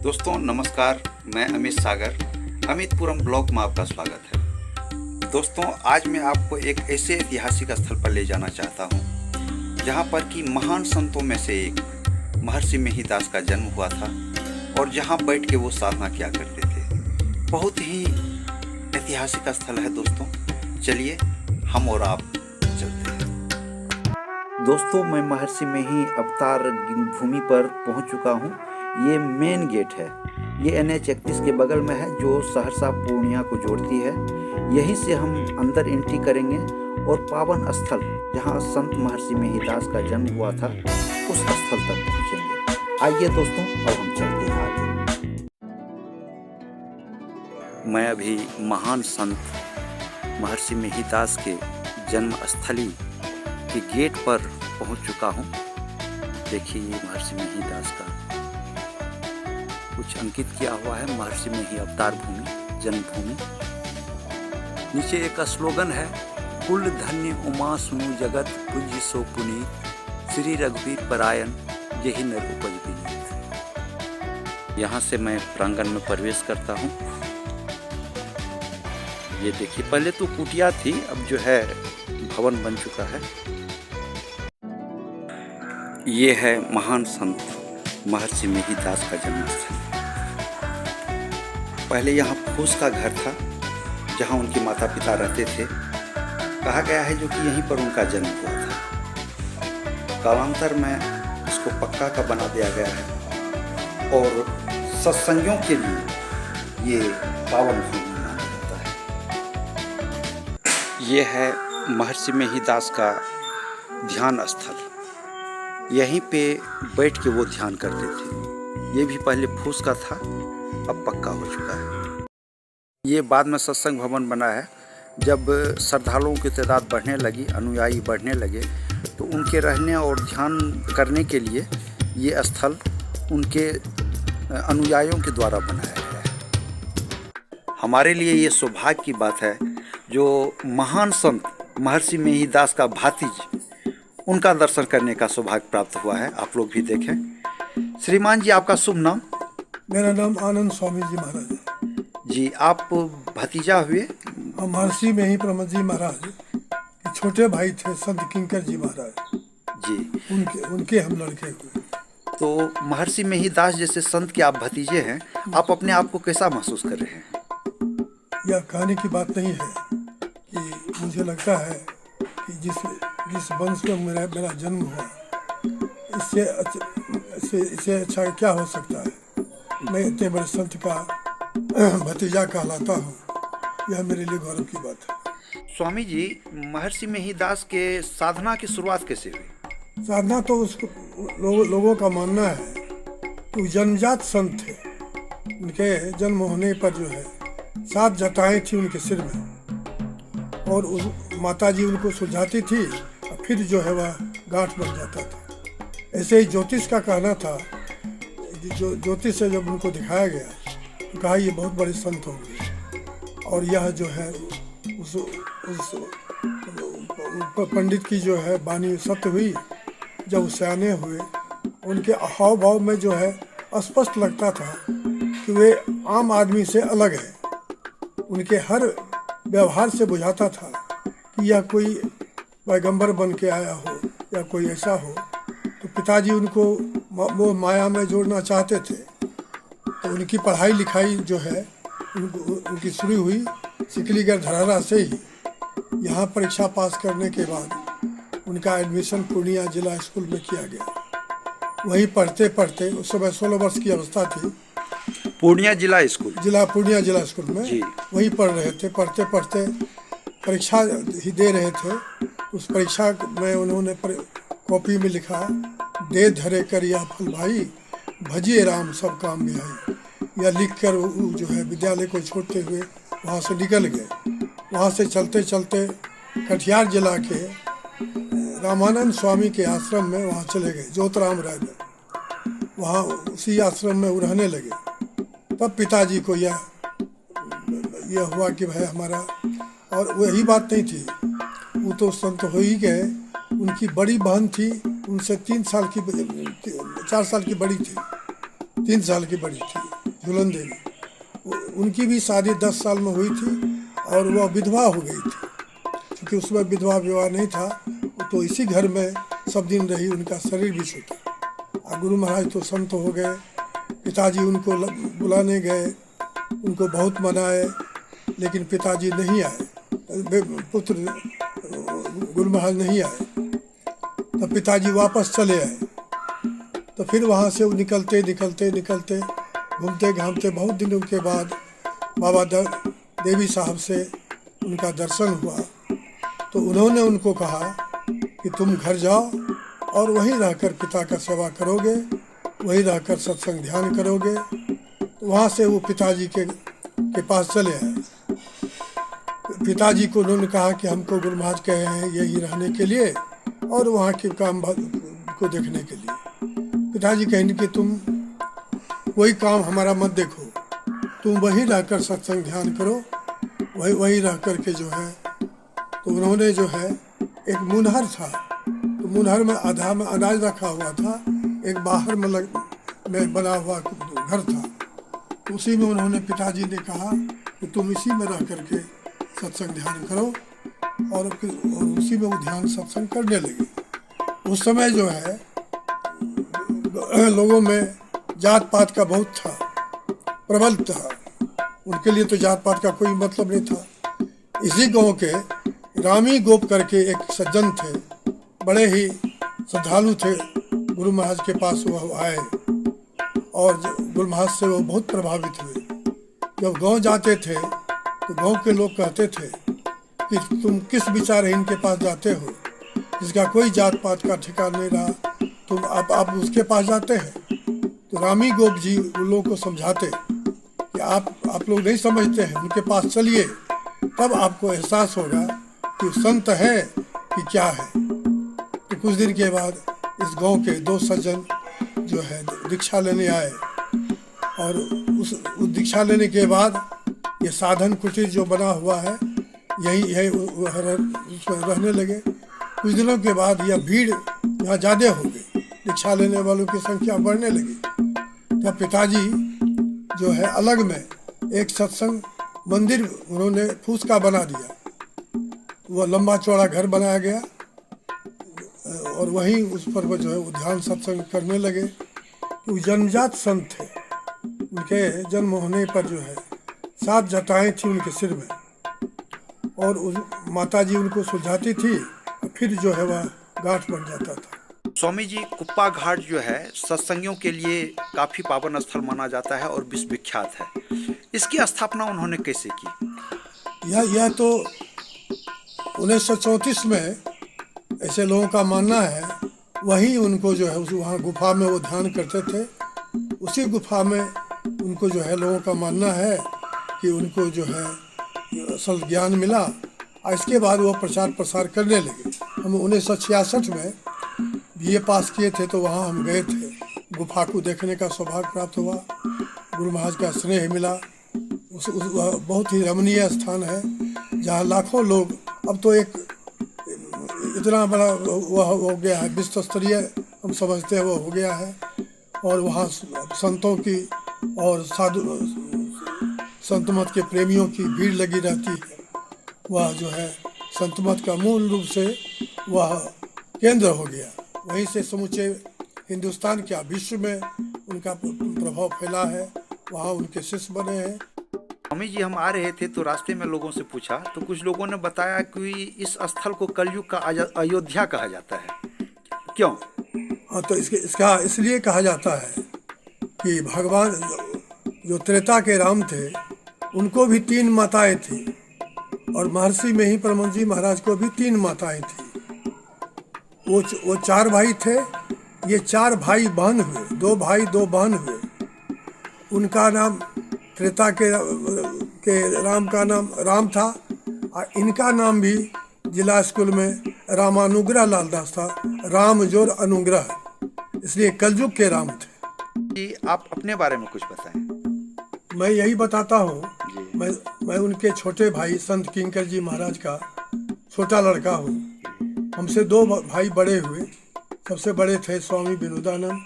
दोस्तों नमस्कार, मैं अमित सागर अमितपुरम ब्लॉग में आपका स्वागत है। दोस्तों आज मैं आपको एक ऐसे ऐतिहासिक स्थल पर ले जाना चाहता हूं जहां पर कि महान संतों में से एक महर्षि मेहिदास का जन्म हुआ था और जहां बैठ के वो साधना किया करते थे। बहुत ही ऐतिहासिक स्थल है दोस्तों, चलिए हम और आप चलते हैं। दोस्तों मैं महर्षि मेहि अवतार भूमि पर पहुंच चुका हूं। ये मेन गेट है, ये NH 31 के बगल में है जो सहरसा पूर्णिया को जोड़ती है। यहीं से हम अंदर एंट्री करेंगे और पावन स्थल जहां संत महर्षि मेहिदास का जन्म हुआ था उस स्थल तक पहुंचेंगे। आइए दोस्तों अब हम चलते हैं आगे। मैं अभी महान संत महर्षि मेहिदास के जन्म स्थली के गेट पर पहुंच चुका हूं। देखिए ये महर्षि मेहिदास का कुछ अंकित किया हुआ है, महर्षि मेहि अवतार भूमि जन्मभूमि। नीचे एक स्लोगन है, कुल धन्य उमा सुनु जगत पूज्य सो पुनीत श्री रघुवीर परायण यही नर उपज विनीत। यहाँ से मैं प्रांगण में प्रवेश करता हूँ। ये देखिए पहले तो कुटिया थी, अब जो है भवन बन चुका है। ये है महान संत महर्षि मेहिदास का जन्म स्थल। पहले यहाँ फूस का घर था जहाँ उनके माता पिता रहते थे। कहा गया है जो कि यहीं पर उनका जन्म हुआ था। कालांतर में इसको पक्का का बना दिया गया है और सत्संगों के लिए ये पावन भूमि माना जाता है। ये है महर्षि मेहिदास का ध्यान स्थल। यहीं पे बैठ के वो ध्यान करते थे। ये भी पहले फूस का था, अब पक्का हो चुका है। ये बाद में सत्संग भवन बना है। जब श्रद्धालुओं की तादाद बढ़ने लगी, अनुयायी बढ़ने लगे, तो उनके रहने और ध्यान करने के लिए ये स्थल उनके अनुयायियों के द्वारा बनाया गया है। हमारे लिए ये सौभाग्य की बात है जो महान संत महर्षि मेहिदास का भातिज उनका दर्शन करने का सौभाग्य प्राप्त हुआ है। आप लोग भी देखें। श्रीमान जी आपका शुभ नाम? मेरा नाम आनंद स्वामी जी महाराज है। जी आप भतीजा हुए? हम महर्षि मेहि प्रमद जी महाराज के छोटे भाई थे संत किंकर जी महाराज जी, उनके हम लड़के हुए। तो महर्षि मेहिदास जैसे संत के आप भतीजे हैं, आप अपने आप को कैसा महसूस कर रहे हैं? यह कहने की बात नहीं है कि मुझे लगता है कि जिस वंश में मेरा जन्म हुआ इससे अच्छा क्या हो सकता है। मैं इतने बड़े संत का भतीजा कहलाता हूँ, यह मेरे लिए गौरव की बात है। स्वामी जी महर्षि मेहिदास के साधना की शुरुआत कैसे हुई? साधना तो उसको लोगों का मानना है कि जन्मजात संत थे। उनके जन्म होने पर जो है 7 जटाएं थी उनके सिर में और माता जी उनको सुलझाती थी और फिर जो है वह गांठ बन जाता था। ऐसे ही ज्योतिष का कहना था। जो ज्योतिष से जब उनको दिखाया गया तो कहा ये बहुत बड़े संत होंगे और यह जो है उस पंडित की जो है वाणी सत्य हुई। जब वो सयाने हुए उनके हाव भाव में जो है स्पष्ट लगता था कि वे आम आदमी से अलग है। उनके हर व्यवहार से बुझाता था कि यह कोई पैगंबर बन के आया हो या कोई ऐसा हो। तो पिताजी उनको वो माया में जोड़ना चाहते थे, तो उनकी पढ़ाई लिखाई जो है उनकी शुरू हुई सिकलीगढ़ धरारा से ही। यहाँ परीक्षा पास करने के बाद उनका एडमिशन पूर्णिया जिला स्कूल में किया गया। वहीं पढ़ते पढ़ते उस समय 16 वर्ष की अवस्था थी। पूर्णिया जिला स्कूल में वहीं पढ़ रहे थे। पढ़ते पढ़ते परीक्षा ही दे रहे थे। उस परीक्षा में उन्होंने कॉपी में लिखा, दे धरे कर या फल भाई भजिए राम सब काम में आई। यह लिख कर जो है विद्यालय को छोड़ते हुए वहाँ से निकल गए। वहाँ से चलते चलते कटिहार जिला के रामानंद स्वामी के आश्रम में वहाँ चले गए, ज्योतराम राय में। वहाँ उसी आश्रम में वो रहने लगे। तब पिताजी को यह हुआ कि भाई हमारा, और वही बात नहीं थी, वो तो संत हो ही गए। उनकी बड़ी बहन थी, उनसे 4 साल की बड़ी थी। 3 साल की बड़ी थी। झूलन देवी, उनकी भी शादी 10 साल में हुई थी और वह विधवा हो गई थी। क्योंकि उसमें विधवा विवाह नहीं था, तो इसी घर में सब दिन रही, उनका शरीर भी छूटा। और गुरु महाराज तो संत हो गए। पिताजी उनको बुलाने गए, उनको बहुत मनाए, लेकिन पिताजी नहीं आए, पुत्र गुरु महाराज नहीं आए। तब पिताजी वापस चले आए। तो फिर वहाँ से वो निकलते घूमते घामते बहुत दिनों के बाद बाबा देवी साहब से उनका दर्शन हुआ। तो उन्होंने उनको कहा कि तुम घर जाओ और वहीं रहकर पिता का सेवा करोगे, वहीं रहकर सत्संग ध्यान करोगे। तो वहाँ से वो पिताजी के पास चले आए। पिताजी को उन्होंने कहा कि हमको गुरु महाराज कहे हैं यही रहने के लिए और वहाँ के काम को देखने के लिए। पिताजी कहेंगे कि तुम वही काम हमारा मत देखो, तुम वहीं रहकर सत्संग ध्यान करो, वहीं रह कर के जो है। तो उन्होंने जो है, एक मुनहर था, तो मुनहर में आधा में अनाज रखा हुआ था, एक बाहर में बना हुआ घर था। तो उसी में उन्होंने, पिताजी ने कहा कि तुम इसी में रह करके सत्संग ध्यान करो, और उसी में वो ध्यान सत्संग करने लगे। उस समय जो है लोगों में जात पात का बहुत था, प्रबल था। उनके लिए तो जात पात का कोई मतलब नहीं था। इसी गांव के रामी गोप करके एक सज्जन थे, बड़े ही श्रद्धालु थे। गुरु महाराज के पास वो आए और गुरु महाराज से वो बहुत प्रभावित हुए। जब गांव जाते थे तो गांव के लोग कहते थे कि तुम किस विचार इनके पास जाते हो, जिसका कोई जात पात का ठिकाना नहीं रहा, तुम आप उसके पास जाते हैं। तो रामी गोप जी उन लोगों को समझाते कि आप लोग नहीं समझते हैं, उनके पास चलिए, तब आपको एहसास होगा कि संत है कि क्या है। तो कुछ दिन के बाद इस गांव के 2 सज्जन जो है दीक्षा लेने आए, और उस दीक्षा लेने के बाद ये साधन कुटीर जो बना हुआ है, यही उसमें रहने लगे। कुछ दिनों के बाद यह भीड़ यहाँ ज़्यादा हो गई, दीक्षा लेने वालों की संख्या बढ़ने लगी। तब पिताजी जो है अलग में एक सत्संग मंदिर उन्होंने फूस का बना दिया। वह लंबा चौड़ा घर बनाया गया और वहीं उस पर वो जो है वो ध्यान सत्संग करने लगे। वो जन्मजात संत थे, उनके जन्म होने पर जो है 7 जटाएं थी उनके सिर में, और उस माता जी उनको सुलझाती थी, फिर जो है वह गांठ बन जाता था। स्वामी जी, कुप्पा घाट जो है सत्संगियों के लिए काफ़ी पावन स्थल माना जाता है और विश्व विख्यात है। इसकी स्थापना उन्होंने कैसे की? यह तो 1934 में ऐसे लोगों का मानना है, वही उनको जो है वहाँ गुफा में वो ध्यान करते थे। उसी गुफा में उनको जो है लोगों का मानना है कि उनको जो है असल ज्ञान मिला, और इसके बाद वो प्रचार प्रसार करने लगे। हम 1966 में BA पास किए थे, तो वहाँ हम गए थे, गुफा को देखने का सौभाग्य प्राप्त हुआ, गुरु महाराज का स्नेह मिला। बहुत ही रमणीय स्थान है, जहाँ लाखों लोग, अब तो एक इतना बड़ा वह हो गया है, विश्व स्तरीय हम समझते हैं वो हो गया है। और वहाँ संतों की और साधु संत मत के प्रेमियों की भीड़ लगी रहती है। वह जो है संत मत का मूल रूप से वह केंद्र हो गया। वहीं से समूचे हिंदुस्तान क्या विश्व में उनका प्रभाव फैला है, वहाँ उनके शिष्य बने हैं। स्वामी जी, हम आ रहे थे तो रास्ते में लोगों से पूछा, तो कुछ लोगों ने बताया कि इस स्थल को कलयुग का अयोध्या कहा जाता है। क्यों? हाँ, तो इसका इसलिए कहा जाता है कि भगवान जो त्रेता के राम थे, उनको भी 3 माताएं थी, और महर्षि में ही परम जी महाराज को भी 3 माताएं थी। वो 4 भाई थे, ये 4 भाई बहन हुए, 2 भाई 2 बहन हुए। उनका नाम त्रेता के राम का नाम राम था, और इनका नाम भी जिला स्कूल में रामानुग्रह लाल दास था, राम जोर अनुग्रह, इसलिए कलयुग के राम थे। जी, आप अपने बारे में कुछ बताएं। मैं यही बताता हूँ, मैं उनके छोटे भाई संत किंकर जी महाराज का छोटा लड़का हूँ। हमसे 2 भाई बड़े हुए। सबसे बड़े थे स्वामी विनोदानंद,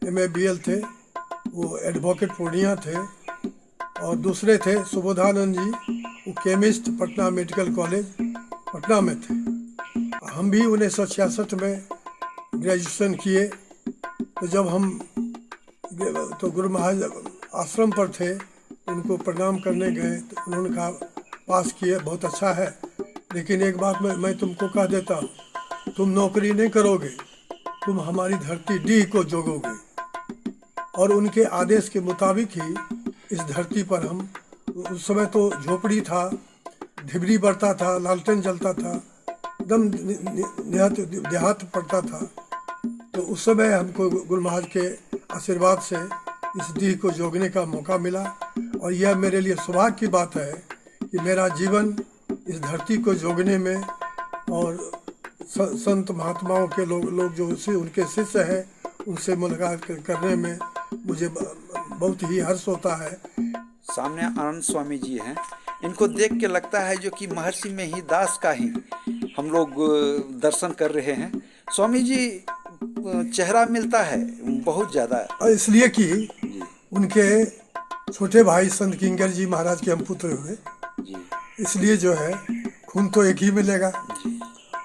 MA BL थे, वो एडवोकेट पूर्णिया थे। और दूसरे थे सुबोधानंद जी, वो chemist Patna medical college Patna में थे। हम भी 1966 में ग्रेजुएशन किए। तो जब हम तो गुरु महाराज आश्रम पर थे, उनको प्रणाम करने गए तो उन्होंने कहा पास किए, बहुत अच्छा है, लेकिन एक बात मैं तुमको कह देता हूँ, तुम नौकरी नहीं करोगे, तुम हमारी धरती डीह को जोगोगे। और उनके आदेश के मुताबिक ही इस धरती पर हम, उस समय तो झोपड़ी था, ढिबरी बढ़ता था, लालटेन जलता था, एकदम देहात पड़ता था। तो उस समय हमको गुरु महाराज के आशीर्वाद से इस डीह को जोगने का मौका मिला। और यह मेरे लिए सौभाग्य की बात है कि मेरा जीवन इस धरती को जोगने में और संत महात्माओं के लोग जो उनके शिष्य हैं, उनसे मुलाकात करने में मुझे बहुत ही हर्ष होता है। सामने आनंद स्वामी जी हैं, इनको देख के लगता है जो कि महर्षि में ही दास का ही हम लोग दर्शन कर रहे हैं। स्वामी जी चेहरा मिलता है बहुत ज़्यादा, इसलिए कि उनके छोटे भाई संत किंकर जी महाराज के हम पुत्र हुए जी, इसलिए जो है खून तो एक ही मिलेगा।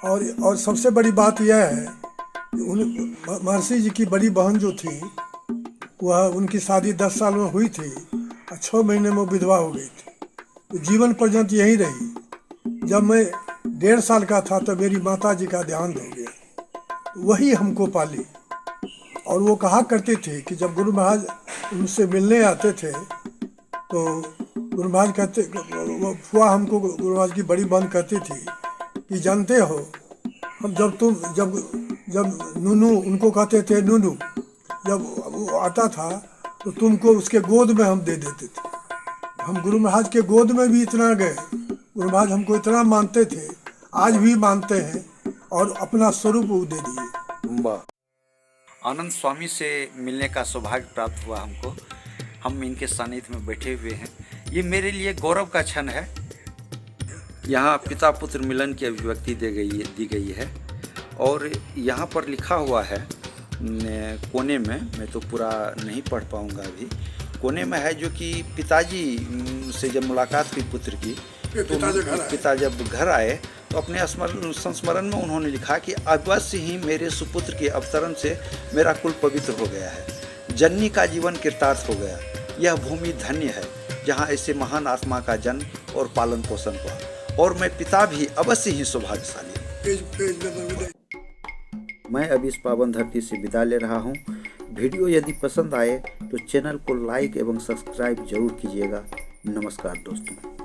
और सबसे बड़ी बात यह है कि महर्षि जी की बड़ी बहन जो थी, वह उनकी शादी 10 साल में हुई थी और 6 महीने में वो विधवा हो गई थी। तो जीवन पर्यंत यही रही। जब मैं 1.5 साल का था तो मेरी माता जी का देहांत हो गया, तो वही हमको पाली। और वो कहा करते थे कि जब गुरु महाराज उनसे मिलने आते थे तो गुरु महाराज कहते, वो फुआ हमको गुरु महाराज की बड़ी बहन कहती थी कि जानते हो, हम जब नूनू, उनको कहते थे नूनू, जब वो आता था तो तुमको उसके गोद में हम दे देते थे। हम गुरु महाराज के गोद में भी इतना गए, गुरु महाराज हमको इतना मानते थे, आज भी मानते हैं, और अपना स्वरूप वो दे दिए। आनंद स्वामी से मिलने का सौभाग्य प्राप्त हुआ हमको। हम इनके सानिध्य में बैठे हुए हैं, ये मेरे लिए गौरव का क्षण है। यहाँ पिता पुत्र मिलन की अभिव्यक्ति दी गई है और यहाँ पर लिखा हुआ है कोने में, मैं तो पूरा नहीं पढ़ पाऊँगा अभी, कोने में है जो कि पिताजी से जब मुलाकात हुई पुत्र की, तो पिता जब घर आए तो अपने संस्मरण में उन्होंने लिखा कि अवश्य ही मेरे सुपुत्र के अवतरण से मेरा कुल पवित्र हो गया है, जननी का जीवन कृतार्थ हो गया, यह भूमि धन्य है जहाँ ऐसे महान आत्मा का जन्म और पालन पोषण हुआ, और मैं पिता भी अवश्य ही सौभाग्यशाली। मैं अभी इस पावन धरती से विदा ले रहा हूँ। वीडियो यदि पसंद आए तो चैनल को लाइक एवं सब्सक्राइब जरूर कीजिएगा। नमस्कार दोस्तों।